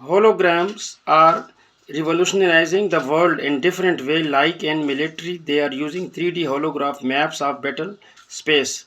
Holograms are revolutionizing the world in different way. Like in military, they are using 3D holograph maps of battle space.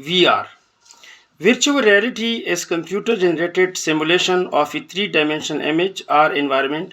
VR। Virtual reality is computer generated simulation of a 3-dimensional image or environment।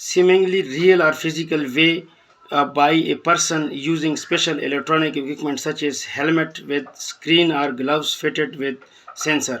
seemingly real or physical way by a person using special electronic equipment such as helmet with screen or gloves fitted with sensor।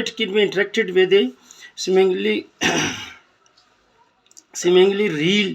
it can be interacted with a seemingly real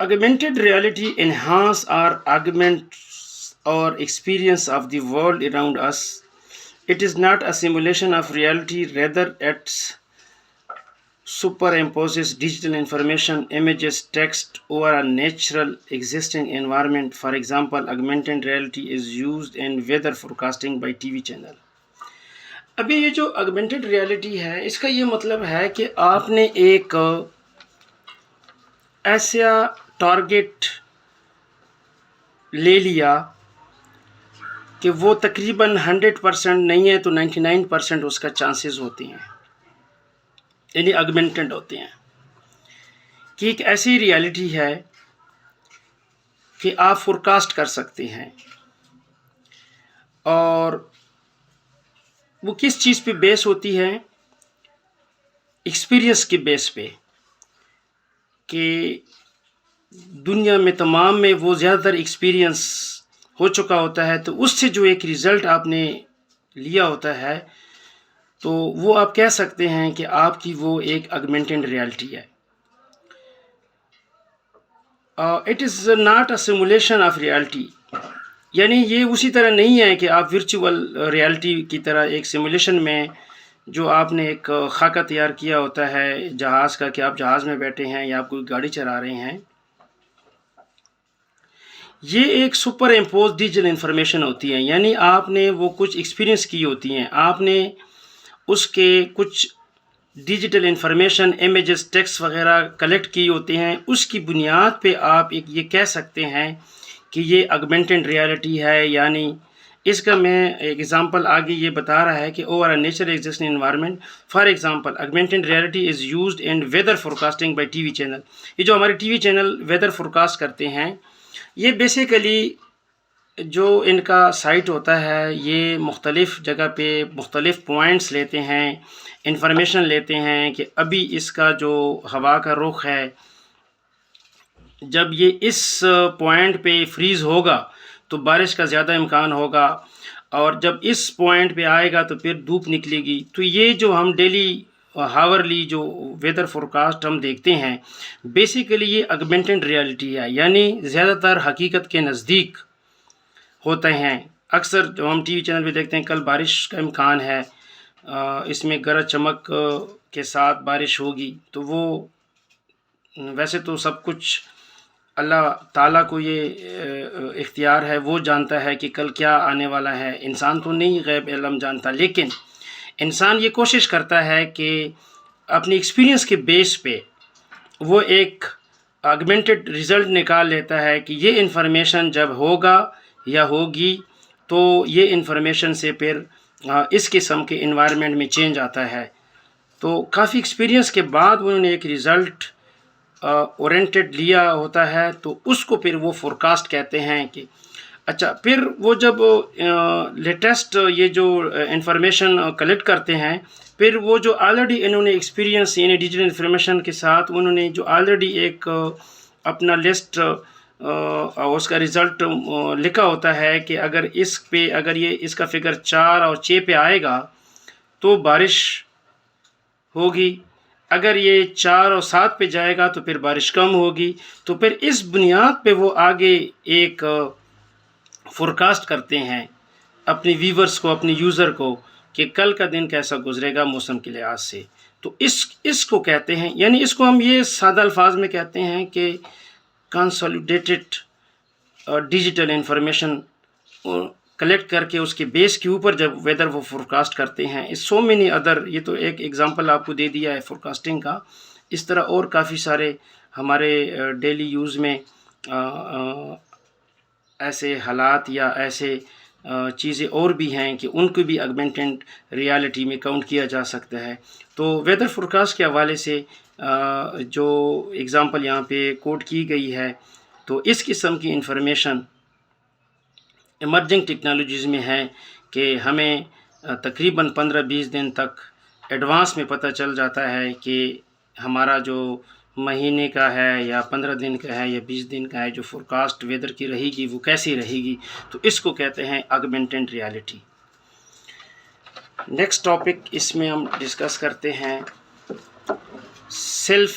Augmented reality enhance or augments our experience of the world around us. It is not a simulation of reality, rather it superimposes digital information, images, text over a natural existing environment. For example, augmented reality is used in weather forecasting by TV channel. ابھی یہ جو augmented reality ہے اس کا یہ مطلب ہے کہ آپ نے ایک ایسا ٹارگٹ لے لیا کہ وہ تقریباً 100% نہیں ہے تو 99% اس کا چانسز ہوتے ہیں، یعنی augmented ہوتے ہیں، کہ ایک ایسی ریالٹی ہے کہ آپ فورکاسٹ کر سکتے ہیں، اور وہ کس چیز پہ بیس ہوتی ہے؟ ایکسپیرینس کے بیس پہ، کہ دنیا میں تمام میں وہ زیادہ تر ایکسپیرینس ہو چکا ہوتا ہے، تو اس سے جو ایک رزلٹ آپ نے لیا ہوتا ہے تو وہ آپ کہہ سکتے ہیں کہ آپ کی وہ ایک augmented ریالٹی ہے. It is not a simulation of reality, یعنی یہ اسی طرح نہیں ہے کہ آپ ورچوئل ریالٹی کی طرح ایک سیمولیشن میں جو آپ نے ایک خاکہ تیار کیا ہوتا ہے جہاز کا، کہ آپ جہاز میں بیٹھے ہیں یا آپ کوئی گاڑی چلا رہے ہیں. یہ ایک سپر امپوز ڈیجیٹل انفارمیشن ہوتی ہے، یعنی آپ نے وہ کچھ ایکسپیرینس کی ہوتی ہیں، آپ نے اس کے کچھ ڈیجیٹل انفارمیشن، امیجز، ٹیکسٹ وغیرہ کلیکٹ کی ہوتے ہیں، اس کی بنیاد پہ آپ ایک یہ کہہ سکتے ہیں کہ یہ augmented ریالٹی ہے. یعنی اس کا میں ایگزامپل آگے یہ بتا رہا ہے کہ over a nature existing environment. For example augmented reality is used in weather forecasting by T V channel. یہ جو ہمارے T V channel weather forecast کرتے ہیں، یہ بیسیکلی جو ان کا سائٹ ہوتا ہے یہ مختلف جگہ پہ مختلف پوائنٹس لیتے ہیں، انفارمیشن لیتے ہیں کہ ابھی اس کا جو ہوا کا رخ ہے، جب یہ اس پوائنٹ پہ فریز ہوگا تو بارش کا زیادہ امکان ہوگا، اور جب اس پوائنٹ پہ آئے گا تو پھر دھوپ نکلے گی. تو یہ جو ہم ڈیلی ہاورلی جو ویدر فورکاسٹ ہم دیکھتے ہیں، بیسیکلی یہ augmented ریالٹی ہے، یعنی زیادہ تر حقیقت کے نزدیک ہوتے ہیں. اکثر جو ہم ٹی وی چینل پہ دیکھتے ہیں کل بارش کا امکان ہے، اس میں گرج چمک کے ساتھ بارش ہوگی، تو وہ ویسے تو سب کچھ اللہ تعالیٰ کو یہ اختیار ہے، وہ جانتا ہے کہ کل کیا آنے والا ہے، انسان تو نہیں غیب علم جانتا، لیکن انسان یہ کوشش کرتا ہے کہ اپنی ایکسپیرینس کے بیس پہ وہ ایک augmented رزلٹ نکال لیتا ہے کہ یہ انفارمیشن جب ہوگا یا ہوگی تو یہ انفارمیشن سے پھر اس قسم کے انوائرمنٹ میں چینج آتا ہے. تو کافی ایکسپیرینس کے بعد انہوں نے ایک رزلٹ اورینٹڈ لیا ہوتا ہے، تو اس کو پھر وہ فورکاسٹ کہتے ہیں. کہ اچھا پھر وہ جب لیٹسٹ یہ جو انفارمیشن کلیکٹ کرتے ہیں، پھر وہ جو آلریڈی انہوں نے ایکسپیرینس یعنی ڈیجیٹل انفارمیشن کے ساتھ انہوں نے جو آلریڈی ایک اپنا لسٹ اس کا رزلٹ لکھا ہوتا ہے کہ اگر اس پہ اگر یہ اس کا فگر 4 اور 6 پہ آئے گا تو بارش ہوگی، اگر یہ 4 اور 7 پہ جائے گا تو پھر بارش کم ہوگی. تو پھر اس بنیاد پہ وہ آگے ایک فورکاسٹ کرتے ہیں اپنے ویورز کو، اپنے یوزر کو، کہ کل کا دن کیسا گزرے گا موسم کے لحاظ سے. تو اس کو کہتے ہیں، یعنی اس کو ہم یہ سادہ الفاظ میں کہتے ہیں کہ کنسالیڈیٹڈ ڈیجیٹل انفارمیشن کلیکٹ کر کے اس کے بیس کے اوپر جب ویدر وہ فورکاسٹ کرتے ہیں. اس سو مینی ادر، یہ تو ایک ایگزامپل آپ کو دے دیا ہے فورکاسٹنگ کا، اس طرح اور کافی سارے ہمارے ڈیلی یوز میں ایسے حالات یا ایسے چیزیں اور بھی ہیں کہ ان کو بھی augmented ریالٹی میں کاؤنٹ کیا جا سکتا ہے. تو ویدر فورکاسٹ کے حوالے سے جو ایگزامپل یہاں پہ کوٹ کی گئی ہے، تو اس قسم کی انفارمیشن ایمرجنگ ٹیکنالوجیز میں ہے کہ ہمیں تقریباً 15-20 دن تک ایڈوانس میں پتہ چل جاتا ہے کہ ہمارا جو مہینے کا ہے یا 15 دن کا ہے یا 20 دن کا ہے جو فورکاسٹ ویدر کی رہے گی وہ کیسی رہے گی. تو اس کو کہتے ہیں augmented ریالٹی. نیکسٹ ٹاپک اس میں ہم ڈسکس کرتے ہیں self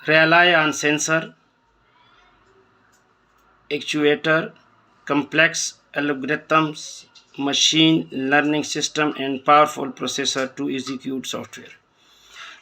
rely on sensor, actuator, complex algorithms, machine learning system and powerful processor to execute software।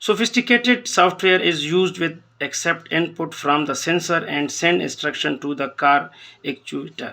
Sophisticated software is used with accept input from the sensor and send instruction to the car actuator।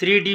3D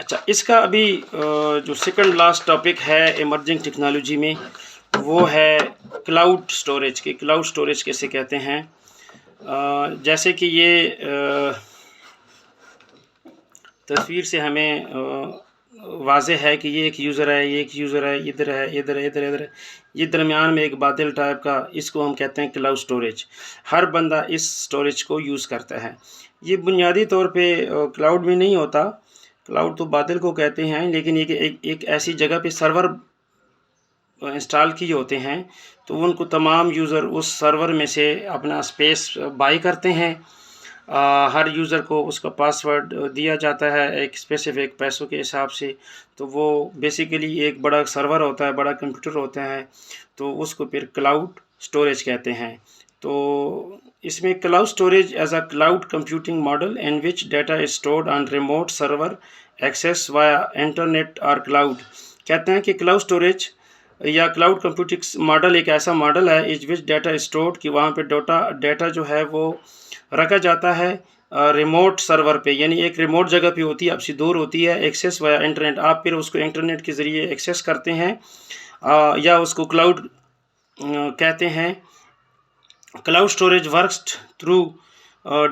اچھا، اس کا ابھی جو second last topic ہے emerging technology میں وہ ہے cloud storage کی. Cloud storage کیسے کہتے ہیں؟ جیسے کہ یہ تصویر سے ہمیں واضح ہے کہ یہ ایک یوزر ہے، یہ ایک یوزر ہے، ادھر ہے، ادھر ہے، ادھر ادھر ہے، یہ درمیان میں ایک بادل ٹائپ کا، اس کو ہم کہتے ہیں کلاؤڈ سٹوریج. ہر بندہ اس سٹوریج کو یوز کرتا ہے. یہ بنیادی طور پہ کلاؤڈ میں نہیں ہوتا، کلاؤڈ تو بادل کو کہتے ہیں، لیکن یہ ایک ایسی جگہ پہ سرور انسٹال کیے ہوتے ہیں، تو ان کو تمام یوزر اس سرور میں سے اپنا اسپیس بائی کرتے ہیں. ہر یوزر کو اس کا پاسورڈ دیا جاتا ہے ایک اسپیسیفک پیسوں کے حساب سے. تو وہ بیسیکلی ایک بڑا سرور ہوتا ہے، بڑا کمپیوٹر ہوتا ہے، تو اس کو پھر کلاؤڈ سٹوریج کہتے ہیں. تو اس میں cloud storage is a cloud computing model in which data is stored on remote server access via internet اور کلاؤڈ. کہتے ہیں کہ کلاؤڈ سٹوریج یا کلاؤڈ کمپیوٹنگ ماڈل ایک ایسا ماڈل ہے اس وچ ڈیٹا اسٹورڈ کہ وہاں پہ ڈیٹا جو ہے وہ رکھا جاتا ہے ریموٹ سرور پہ، یعنی ایک ریموٹ جگہ پہ ہوتی ہے، آپ سے دور ہوتی ہے، ایکسیس وایا انٹرنیٹ. آپ پھر اس کو انٹرنیٹ کے ذریعے ایکسیس کرتے ہیں، یا اس کو کلاؤڈ کہتے ہیں. Cloud storage works through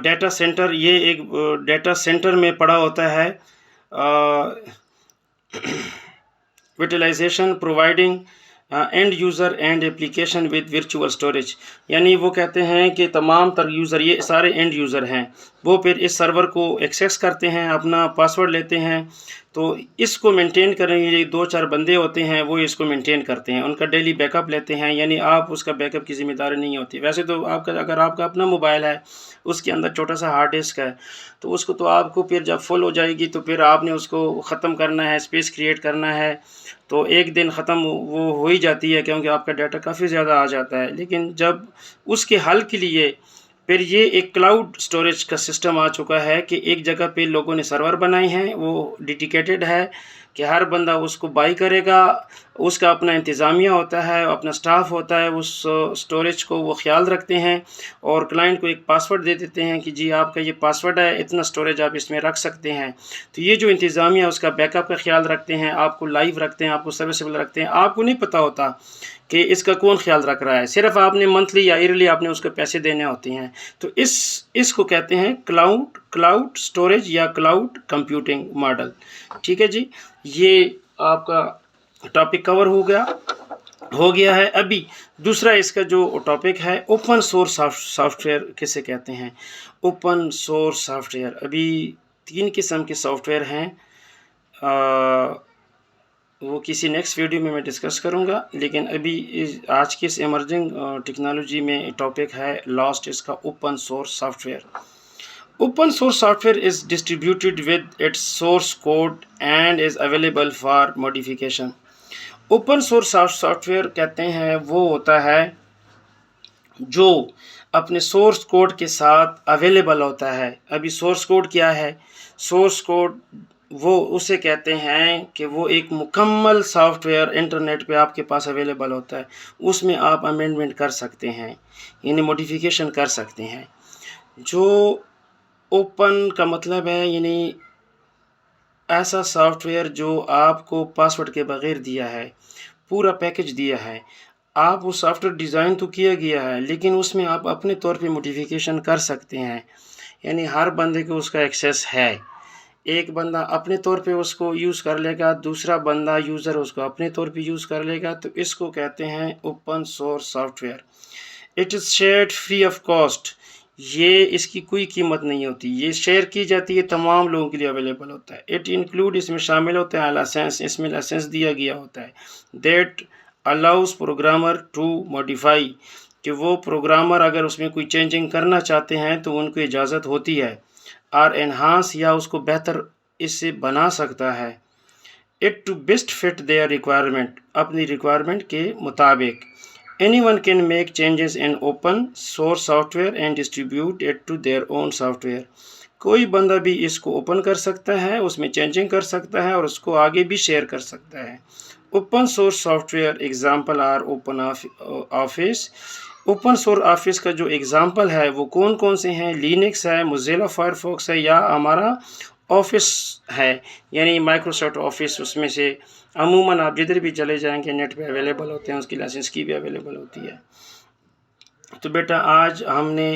data center. یہ ایک ڈیٹا سینٹر میں پڑا ہوتا ہے. Virtualization providing end user and application with virtual storage. یعنی وہ کہتے ہیں کہ تمام تر یوزر، یہ سارے اینڈ یوزر ہیں، وہ پھر اس سرور کو ایکسیس کرتے ہیں، اپنا پاسورڈ لیتے ہیں. تو اس کو مینٹین کرنے کے لیے 2-4 بندے ہوتے ہیں، وہ اس کو مینٹین کرتے ہیں، ان کا ڈیلی بیک اپ لیتے ہیں. یعنی آپ اس کا بیک اپ کی ذمہ داری نہیں ہوتی. ویسے تو اگر آپ کا اپنا موبائل ہے، اس کے اندر چھوٹا سا ہارڈ ڈسک ہے، تو اس کو تو آپ کو پھر جب فل ہو جائے گی تو پھر آپ نے اس کو ختم کرنا ہے، اسپیس کریٹ کرنا ہے، تو ایک دن ختم وہ ہو ہی جاتی ہے، کیونکہ آپ کا ڈیٹا کافی زیادہ آ جاتا ہے. لیکن جب اس کے حل کے لیے پھر یہ ایک کلاؤڈ سٹوریج کا سسٹم آ چکا ہے کہ ایک جگہ پہ لوگوں نے سرور بنائے ہیں، وہ ڈیڈیکیٹڈ ہے کہ ہر بندہ اس کو بائی کرے گا. اس کا اپنا انتظامیہ ہوتا ہے، اپنا سٹاف ہوتا ہے، اس سٹوریج کو وہ خیال رکھتے ہیں، اور کلائنٹ کو ایک پاسورڈ دے دیتے ہیں کہ جی آپ کا یہ پاسورڈ ہے، اتنا سٹوریج آپ اس میں رکھ سکتے ہیں. تو یہ جو انتظامیہ اس کا بیک اپ کا خیال رکھتے ہیں، آپ کو لائیو رکھتے ہیں، آپ کو سروسیبل رکھتے ہیں. آپ کو نہیں پتہ ہوتا کہ اس کا کون خیال رکھ رہا ہے، صرف آپ نے منتھلی یا ایئرلی آپ نے اس کو پیسے دینے ہوتے ہیں. تو اس کو کہتے ہیں کلاؤڈ سٹوریج یا کلاؤڈ کمپیوٹنگ ماڈل. ٹھیک ہے جی، یہ آپ کا ٹاپک کور ہو گیا ہے. ابھی دوسرا اس کا جو ٹاپک ہے اوپن سورس سافٹ ویئر کسے کہتے ہیں. اوپن سورس سافٹ ویئر، ابھی 3 قسم کے سافٹ ویئر ہیں، وہ کسی نیکسٹ ویڈیو میں ڈسکس کروں گا. لیکن ابھی آج کی اس ایمرجنگ ٹیکنالوجی میں ٹاپک ہے لاسٹ اس کا open source soft where. Open source software is distributed with its source code and is available for modification. Open source soft where کہتے ہیں وہ ہوتا ہے جو اپنے سورس کوڈ کے ساتھ اویلیبل ہوتا ہے. ابھی سورس کوڈ کیا ہے؟ سورس کوڈ وہ اسے کہتے ہیں کہ وہ ایک مکمل سافٹ ویئر انٹرنیٹ پہ آپ کے پاس اویلیبل ہوتا ہے. اس میں آپ امینڈمنٹ کر سکتے ہیں، یعنی موڈیفیکیشن کر سکتے ہیں. جو اوپن کا مطلب ہے یعنی ایسا سافٹ ویئر جو آپ کو پاسورڈ کے بغیر دیا ہے، پورا پیکج دیا ہے. آپ وہ سافٹ ویئر ڈیزائن تو کیا گیا ہے، لیکن اس میں آپ اپنے طور پہ موڈیفیکیشن کر سکتے ہیں. یعنی ہر بندے کو اس کا ایکسیس ہے. ایک بندہ اپنے طور پہ اس کو یوز کر لے گا، دوسرا بندہ یوزر اس کو اپنے طور پہ یوز کر لے گا. تو اس کو کہتے ہیں open source soft where. It is shared free of cost. یہ اس کی کوئی قیمت نہیں ہوتی، یہ شیئر کی جاتی ہے، تمام لوگوں کے لیے اویلیبل ہوتا ہے. اٹ انکلوڈ، اس میں شامل ہوتا ہے لائسنس، اس میں لائسنس دیا گیا ہوتا ہے. That allows programmer to modify, کہ وہ پروگرامر اگر اس میں کوئی چینجنگ کرنا چاہتے ہیں تو ان کو اجازت ہوتی ہے. اور انہانس، یا اس کو بہتر اس سے بنا سکتا ہے. It to best fit their requirement, اپنی ریکوائرمنٹ کے مطابق. Anyone can make changes in open source software and distribute it to their own software. کوئی بندہ بھی اس کو اوپن کر سکتا ہے، اس میں چینجنگ کر سکتا ہے اور اس کو آگے بھی شیئر کر سکتا ہے. Open source software example are open office. Open source office کا جو ایگزامپل ہے وہ کون کون سے ہیں؟ لینکس ہے، موزیلا فائرفاکس ہے، یا ہمارا آفس ہے، یعنی مائکروسافٹ آفس، اس میں سے عموماً آپ جدھر بھی چلے جائیں گے نیٹ پہ اویلیبل ہوتے ہیں، اس کی لائسنس کی بھی اویلیبل ہوتی ہے۔ تو بیٹا آج ہم نے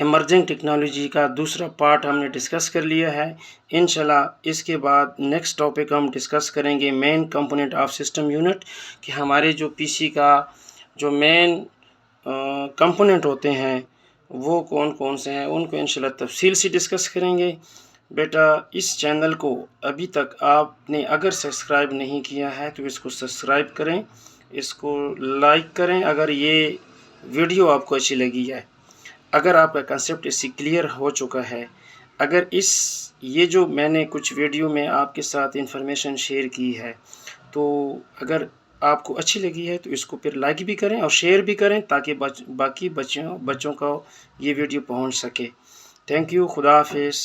ایمرجنگ ٹیکنالوجی کا دوسرا پارٹ ہم نے ڈسکس کر لیا ہے۔ انشاءاللہ اس کے بعد نیکسٹ ٹاپک ہم ڈسکس کریں گے main component of system unit, کہ ہمارے جو پی سی کا جو مین کمپوننٹ ہوتے ہیں وہ کون کون سے ہیں، ان کو انشاءاللہ تفصیل سے ڈسکس کریں گے۔ بیٹا اس چینل کو ابھی تک آپ نے اگر سبسکرائب نہیں کیا ہے تو اس کو سبسکرائب کریں، اس کو لائک کریں اگر یہ ویڈیو آپ کو اچھی لگی ہے، اگر آپ کا کنسیپٹ اس سے کلیئر ہو چکا ہے، اگر یہ جو میں نے کچھ ویڈیو میں آپ کے ساتھ انفارمیشن شیئر کی ہے تو اگر آپ کو اچھی لگی ہے تو اس کو پھر لائک بھی کریں اور شیئر بھی کریں تاکہ باقی بچوں کو یہ ویڈیو پہنچ سکے۔ تھینک یو، خدا حافظ۔